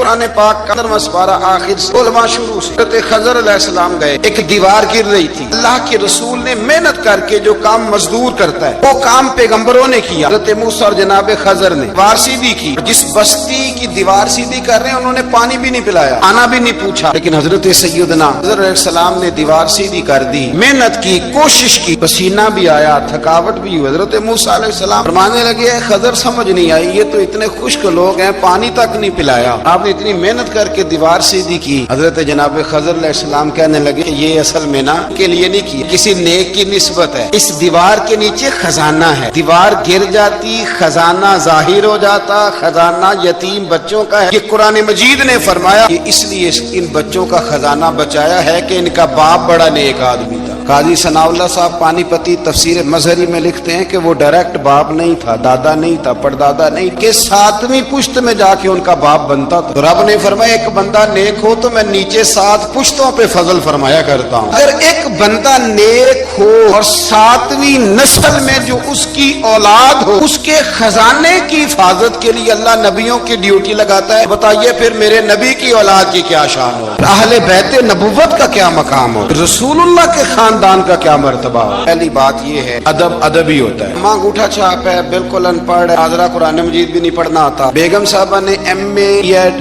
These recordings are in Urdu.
قرآن پاک کا 15واں پارہ آخر سے 16واں شروع سے حضرت خضر علیہ السلام گئے، ایک دیوار گر رہی تھی، اللہ کے رسول نے محنت کر کے جو کام مزدور کرتا ہے وہ کام پیغمبروں نے کیا، حضرت موسیٰ اور جناب خضر نے دیوار سیدھی کی، جس بستی کی دیوار سیدھی کر رہے ہیں انہوں نے پانی بھی نہیں پلایا، آنا بھی نہیں پوچھا، لیکن حضرت سیدنا خضر علیہ السلام نے دیوار سیدھی کر دی، محنت کی، کوشش کی، پسینہ بھی آیا، تھکاوٹ بھی ہوئی، حضرت موسیٰ علیہ السلام فرمانے لگے خضر سمجھ نہیں آئی، یہ تو اتنے خشک لوگ ہیں، پانی تک نہیں پلایا، آپ نے اتنی محنت کر کے دیوار سیدھی کی۔ حضرت جناب خضر علیہ السلام کہنے لگے کہ یہ اصل میں نا کے لیے نہیں کی، کسی نیک کی نسبت ہے، اس دیوار کے نیچے خزانہ ہے، دیوار گر جاتی خزانہ ظاہر ہو جاتا، خزانہ یتیم بچوں کا ہے، یہ قرآن مجید نے فرمایا کہ اس لیے ان بچوں کا خزانہ بچایا ہے کہ ان کا باپ بڑا نیک آدمی تھا۔ قاضی ثناء اللہ صاحب پانی پتی تفسیر مظہری میں لکھتے ہیں کہ وہ ڈائریکٹ باپ نہیں تھا، دادا نہیں تھا، پردادا نہیں، کہ 7ویں پشت میں جا کے ان کا باپ بنتا تھا۔ تو رب نے فرمایا ایک بندہ نیک ہو تو میں نیچے 7 پشتوں پہ فضل فرمایا کرتا ہوں، اگر ایک بندہ نیک ہو اور 7ویں نسل میں جو اس کی اولاد ہو اس کے خزانے کی حفاظت کے لیے اللہ نبیوں کی ڈیوٹی لگاتا ہے، بتائیے پھر میرے نبی کی اولاد کی کیا شان ہو، اہل بیت نبوت کا کیا مقام ہو، رسول اللہ کے خاندان کا کیا مرتبہ ہو۔ پہلی بات یہ ہے ادب ہی ہوتا ہے، ماں انگوٹھا چھاپ ہے، بالکل ان پڑھ ہے، حاضرہ قرآن مجید بھی نہیں پڑھنا آتا، بیگم صاحبہ نے MA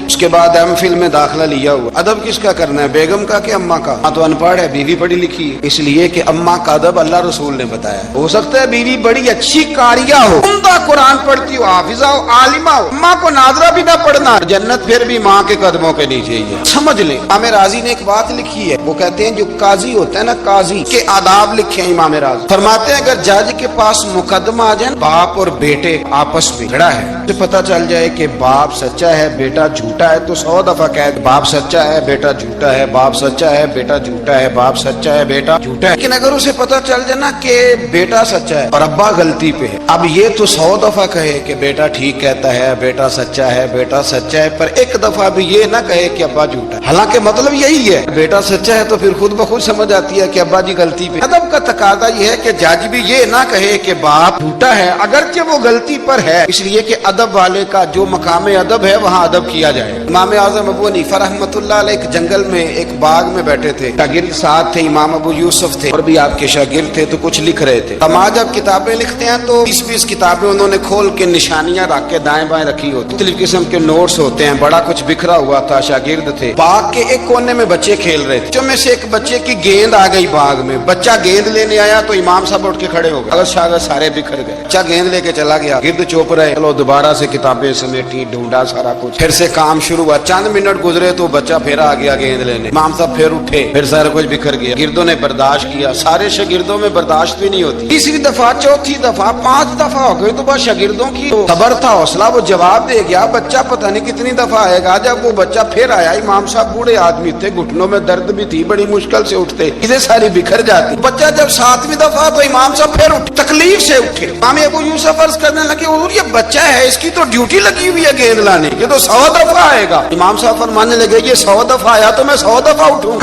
اس کے بعد MPhil میں داخلہ لیا ہوا، ادب کس کا کرنا ہے، بیگم کا کہ اماں کا؟ ماں تو ان پڑھ ہے، بیوی پڑھی لکھی ہے، اس لیے کہ اماں کا ادب اللہ رسول نے بتایا، ہو سکتا ہے بیوی بڑی اچھی قاریہ ہو، عمدہ قرآن پڑھتی ہو، حافظہ ہو، عالمہ ہو، اماں کو ناظرہ بھی نہ پڑھنا، جنت پھر بھی ماں کے قدموں کے نیچے ہی ہے، سمجھ لیں۔ امام راضی نے ایک بات لکھی ہے، وہ کہتے ہیں جو قاضی ہوتا ہے نا، قاضی کے آداب لکھے ہیں امام راضی، فرماتے ہیں اگر جج کے پاس مقدمہ آ جائے، باپ اور بیٹے آپس میں جھگڑا ہے، تو پتہ چل جائے کہ باپ سچا ہے بیٹا جھوٹا ہے، تو 100 دفعہ کہے باپ سچا ہے بیٹا جھوٹا ہے، باپ سچا ہے بیٹا جھوٹا ہے، باپ سچا ہے بیٹا جھوٹا ہے، لیکن اگر اسے پتہ چل جائے نا کہ بیٹا سچا ہے اور ابا غلطی پہ ہے، اب یہ تو 100 دفعہ کہے کہ بیٹا ٹھیک کہتا ہے، بیٹا سچا ہے، بیٹا سچا ہے، پر ایک دفعہ بھی یہ نہ کہے کہ ابا جھوٹا ہے، حالانکہ مطلب یہی ہے، بیٹا سچا ہے تو پھر خود بخود سمجھ آتی ہے کہ ابا جی غلطی پہ۔ ادب کا تقاضا یہ ہے کہ جج بھی یہ نہ کہے کہ باپ جھوٹا ہے اگرچہ وہ غلطی پر ہے، اس لیے کہ ادب والے کا جو مقام ادب ہے وہاں ادب کیا جائے۔ امام اعظم ابو حنیفہ رحمۃ اللہ علیہ ایک جنگل میں ایک باغ میں بیٹھے تھے، شاگرد ساتھ تھے، امام ابو یوسف تھے اور بھی آپ کے شاگرد تھے، تو کچھ لکھ رہے تھے۔ ہم جب کتابیں لکھتے ہیں تو 20 کتابیں انہوں نے کھول کے نشانیاں رکھ کے دائیں بائیں رکھی ہوتی، مختلف قسم کے نوٹس ہوتے ہیں، بڑا کچھ بکھرا ہوا تھا، شاگرد تھے، باغ کے ایک کونے میں بچے کھیل رہے تھے، جو میں سے ایک بچے کی گیند آ گئی باغ میں، بچہ گیند لینے آیا تو امام صاحب اٹھ کے کھڑے ہو گئے، اگر شاگرد سارے بکھر گئے، بچہ گیند لے کے چلا گیا، گرد چوپ رہے، چلو دوبارہ سے کتابیں سمیٹی، ڈھونڈا سارا کچھ، پھر سے کام شروع ہوا، چند منٹ گزرے تو بچہ پھر آ گیا گیند لینے، امام صاحب پھر اٹھے، پھر سارا کچھ بکھر گیا، گردوں نے برداشت کیا، سارے شاگردوں میں برداشت بھی نہیں ہوتی، تیسری دفعہ چوتھی دفعہ 5 دفعہ ہو گئی تو بس شاگردوں کی صبر تھا، حوصلہ، وہ جواب دے گیا، بچہ پتہ نہیں کتنی دفعہ آئے گا، جب وہ بچہ پھر آیا، امام صاحب بوڑھے آدمی تھے، گھٹنوں میں درد بھی تھی، بڑی مشکل سے اٹھتے، چیزیں ساری بکھر جاتی، بچہ جب 7ویں دفعہ تو امام صاحب پھر اٹھے، تکلیف سے اٹھے، امام ابو یوسف عرض کرنے لگے حضور یہ بچہ ہے، اس کی تو ڈیوٹی لگی ہوئی ہے گیند لانے کی، یہ تو 100 دفعہ آئے گا، امام صاحب فرمانے لگے یہ 100 دفعہ آیا تو میں 100 دفعہ اٹھوں،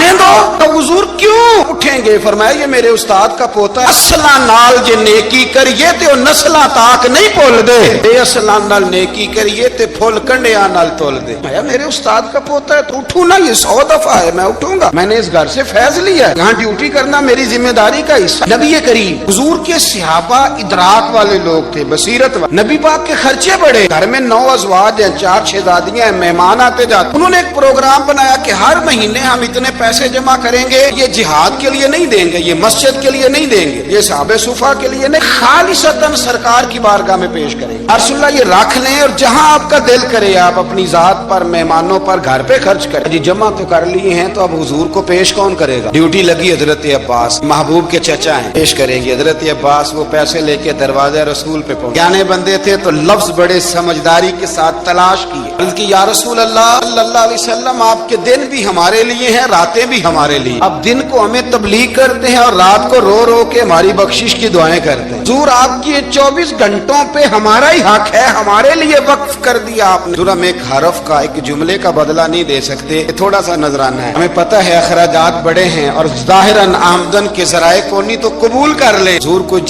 تو حضور کیوں اٹھیں گے؟ فرمایا یہ میرے استاد کا پوتا ہے، اصلا نال جے نیکی کریے تے نسلاں تاک نہیں بھول دے، اے اصلا نال نیکی کریے تے پھول کنڈیاں نال تول دے، میرے استاد کا پوتا ہے تو اٹھوں نا، یہ 100 دفعہ ہے میں اٹھوں گا، میں نے اس گھر سے فیض لیا ہے، یہاں ڈیوٹی کرنا میری ذمہ داری کا حصہ۔ نبی کریم حضور کے صحابہ ادراک والے لوگ تھے، بصیرت والے، نبی پاک کے خرچے بڑے، گھر میں 9 ازواج ہیں، 4 شہزادیاں ہیں، مہمان آتے جاتے، انہوں نے ایک پروگرام بنایا کہ ہر مہینے ہم اتنے پیسے جمع کریں گے، یہ جہاد کے لیے نہیں دیں گے، یہ مسجد کے لیے نہیں دیں گے، یہ صحابہ صفا کے لیے نہیں، خالصتاً سرکار کی بارگاہ میں پیش کریں گے، رسول اللہ یہ رکھ لیں اور جہاں آپ کا دل کرے آپ اپنی ذات پر، مہمانوں پر، گھر پہ خرچ کریں۔ جی جمع تو کر لیے ہیں تو اب حضور کو پیش کون کرے گا؟ ڈیوٹی لگی حضرت عباس، محبوب کے چچا ہیں، پیش کریں گے۔ حضرت عباس وہ پیسے لے کے دروازہ رسول پہ پہنچے، جانے بندے تھے تو لفظ بڑے سمجھداری کے ساتھ تلاش کیے، عرض کی یا رسول اللہ صلی اللہ علیہ وسلم آپ کے دن بھی ہمارے لیے ہیں، راتیں بھی ہمارے لیے، اب دن کو ہمیں تبلیغ کرتے ہیں اور رات کو رو رو کے ہماری بخشش کی دعائیں کرتے ہیں، حضور آپ کی 24 گھنٹوں پہ ہمارا ہی حق ہے، ہمارے لیے وقف کر دیا آپ نے۔ حضور ہم ایک حرف کا، ایک جملے کا بدلہ نہیں دے سکتے، تھوڑا سا نذرانہ ہے، ہمیں پتہ ہے اخراجات بڑے ہیں اور ظاہراً آمدن کے ذرائع کو نہیں تو قبول کر لیں۔ حضور کو